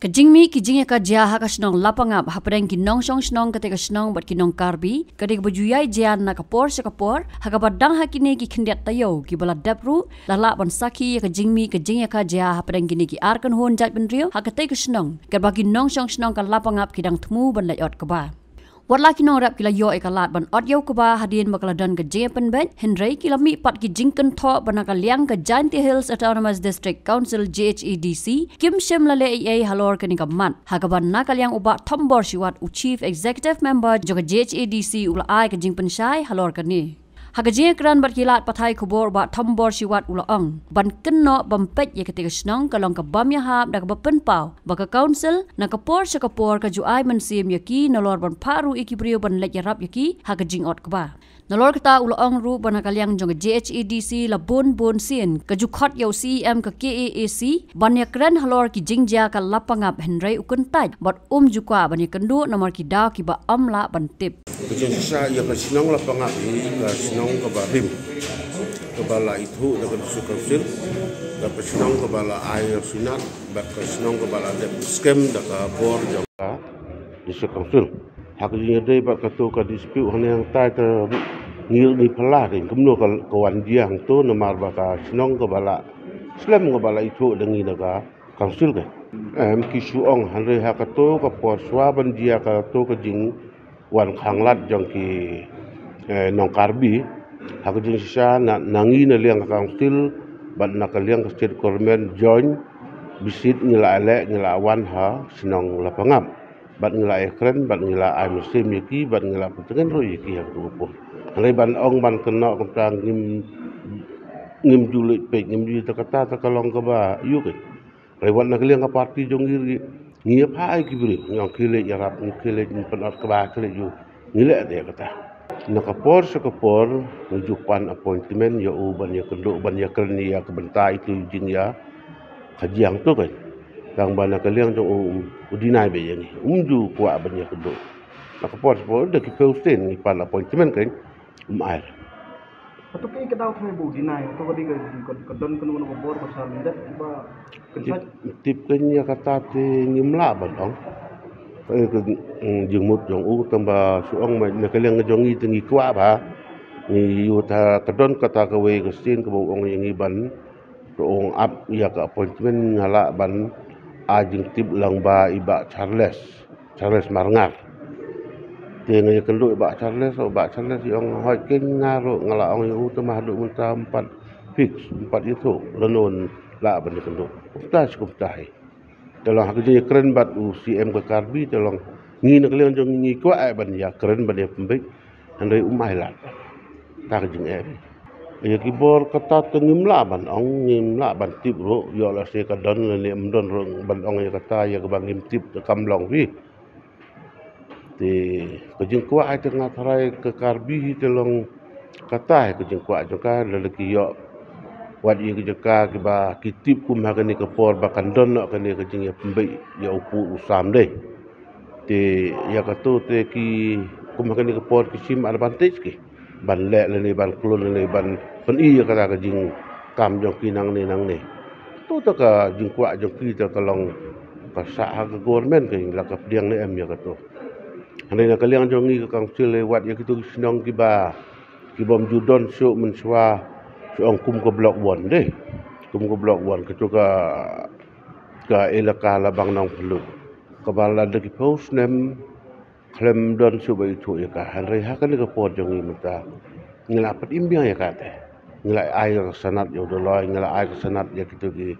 Kajingmi kijingnya ka jaha ka snong lapangap hapadang kinong snong ketika snong bat kinong karbi ketika bajuyai jian na kapor sa kapor hakapadang hakini ki khindiat tayo ki bala dapru lala ban saki ya kajingnya ka jaha hapadang kini ki arkan hon jat benrio hakatai ka snong karbaki nong snong ka lapangap kidang temu ban layot ka ba. Wadla kinong rap kila yo ekalat ban ot yo keba hadin bakala dan ke jing penben Henry kila mi pat ki jingken tho banaka liang ke Jainti Hills Autonomous District Council JHEDC Kim Shem lale AA halor kini ka man hakaban nakal yang uba Tombor Siwat u Chief Executive Member joka JHEDC ula ai ke jing pensyai halor kani Hagajia kran berkilat patai kubur ba Tombor Siwat ulaang ban keno bampet ya ketika senang kalong ke bam ya hab dak berpenpau baka council na kapor sa kapor ka juai mensim yaki nolor ban paru iki brio ban lek yarap yaki hagajing ot keba nolor kata ulaang ru ban kaliang jong JHEDC la bun sin ka jukhot yau CEM ka KAAC ban ya kran halor ki jingja ka lapangap Henry ukun taj bat jukwa ban ya kendu nomor ki daw ki ba amla ban tip Kejasa ia kesinong lapangap ini kesinong kebarim kebala itu dengan sukarsil dan kesinong kebala air sinat dan kesinong kebala dep skem dan kabor jangka di sukarsil haknya deh pak ketua ke dispute hanya yang tai ter ngil di pelah dan kemudian kawan jiang tu nomor baka sinong kebala Islam kebala itu dengan naga kansil kan kisuong hari hakato ke poswa banjia ketua ke jing wan khanglat jong ki nong karbi hak jing sisa nangi na liang council ban na kaliang state government join bisit ngila elek ngila wan ha sinong lapangam ban ngila ekren ban ngila ai musim yaki ban ngila putengan ro yaki hak tupo ngai ban ong ban kena kentang ngim julit pe ngim ju kata takalong ka ba yuk rewan na kaliang ka parti jong ngiri ngiap hai kibri yang kile yarap ni kile ni penat keba kile ju ngile dia kata nakapor sekapor nujupan appointment ya uban ya kenduk ban ya kerni ya kebentai itu jing ya kajiang tu kan kang bana kaliang jong udinai be yang umju kuat ban ya kenduk nakapor sekapor dak keusten ni pan appointment kan air atau kini kita tahu kami budinai atau kadi kedon kenu kenu bor pasal mindat ba tip kenya kata te ngimla batong jengmut jong tamba suong mai na kaliang jongi tengi kwa ba ni yuta kedon kata kawe kesin ke bawong yang iban roong up ya ka appointment ngala ban ajeng tip lang ba iba Charles Marngar Tengah yang kenduk Bak Charles yang hoi ken ngaruh ngala orang yang utama haduk mentah 4 fix 4 itu lenon lah benda kenduk. Kutas kuptai. Dalam hak je keren bat UCM ke karbi dalam ngi nak leon jong ngi ko ai ban ya keren ban ya pembek andai umai lat. Tak jeng ya kibor kata tengimla ban ong ngimla ban tip ro yo la se ka don le mdon ro ban ong ya kata ya ke bangim tip kamlong wi. Thì cái chuyện qua ai từng ngày cái karbi thì long kata cái chuyện qua chúng ta là cái yo wat yang kita kiba kitip kum hagani ke por bakan don nak kani ke jing ya pembai ya upu usam deh te ya kato te ki kum hagani ke por kisim advantage ki ban le le ban klon le ban pen i ya kata ke jing kam jong ki nang ne tu ta ka jing kwa jong ki ta kalong ka sa ha ke government ke la ka diang ne em ya kato Andai nak kalian jongi ke council lewat ya kita senang kiba kibom judon syuk menswa syuk kum ke blok 1 deh kum ke blok 1 kecuka ke elaka labang nang perlu kepala de post nem klem don syuk itu ya ka handai hakan ke pot jongi menta ngelapat imbiang ya kate ngelai air sanat ya doloi ngelai air sanat ya kita ki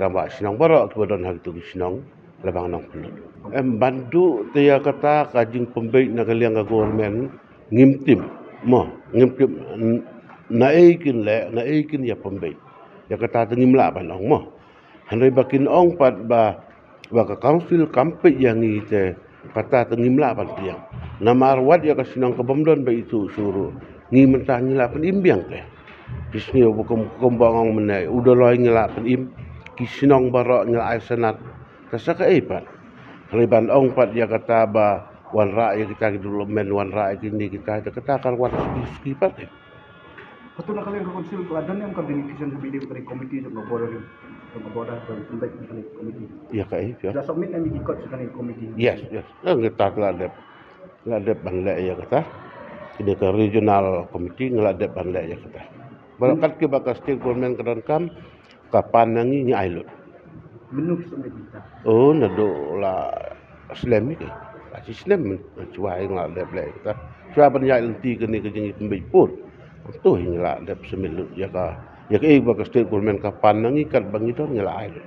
rambak sinang barok kibadon hak itu sinang labang nang perlu bandu dia kata kajing pembaik nak kalian ke government ngimtim naikin ya pembaik ya kata tengimla banong mo handai bakin ong pat ba ka council kampe yang ite kata tengimla pan tiang nama arwat ya kasinang ke bomdon ba itu suruh ngi mentah ngila pen imbiang teh bisni bukum kombang menai udah loy ngila pen im kisinong barok ngila ai senat kasaka pan Riban ong pat ya kata ba wan ra ya kita dulu men wan ra ini kita kata kan wan ski pat Betul nak kalian konsil tu ada yang benefician video dari komiti sama board ni. Sama board dan penting dari komiti. Ya kai ya. Dah submit yang ikut sekali komiti. Yes. Kita ngeladep banlek ya kata. Ini ke regional komiti ngeladep banlek ya kata. Barakat ke bakas stakeholder kedan kam kapan nangi ni ailut. Menu submit kita. Oh nado la Islam ni. Aci Islam cuai ngeladep lek kata. Siapa yang lenti kini kejengit pembiput. Tu hingga ada semilut ya ka bakas stakeholder kapan nangi kan bangidon ngela ailut.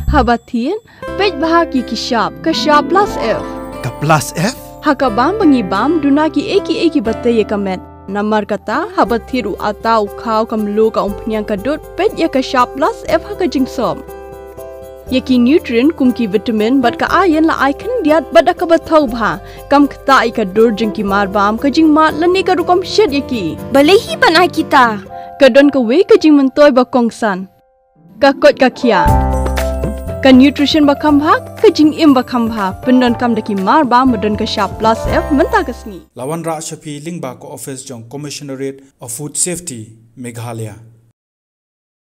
Habatin, pej bahagi kishab plus F. Ka plus F? Hakabam bangibam dunaki eki batay kamet. Namar kata habathiru atau kau kamlu ka umpnyang kadut pej ya kishab plus F haka jingsom. Yaki nutrient kumki vitamin bat ka ayan la icon diat bat ka bathau bha kam kta ka dur jingki marbam ka jing mat lani ka rukom shed yaki. Balehi banai kita. Kadon ka we ka jing mentoy ba kongsan. Ka kot ka kia. Ka nutrition bakam bha ka jing im bakam bha pendon kam daki marba modon ka sharp plus F menta kasni Lawan Ra Shafi Lingba ko office jong Commissionerate of Food Safety Meghalaya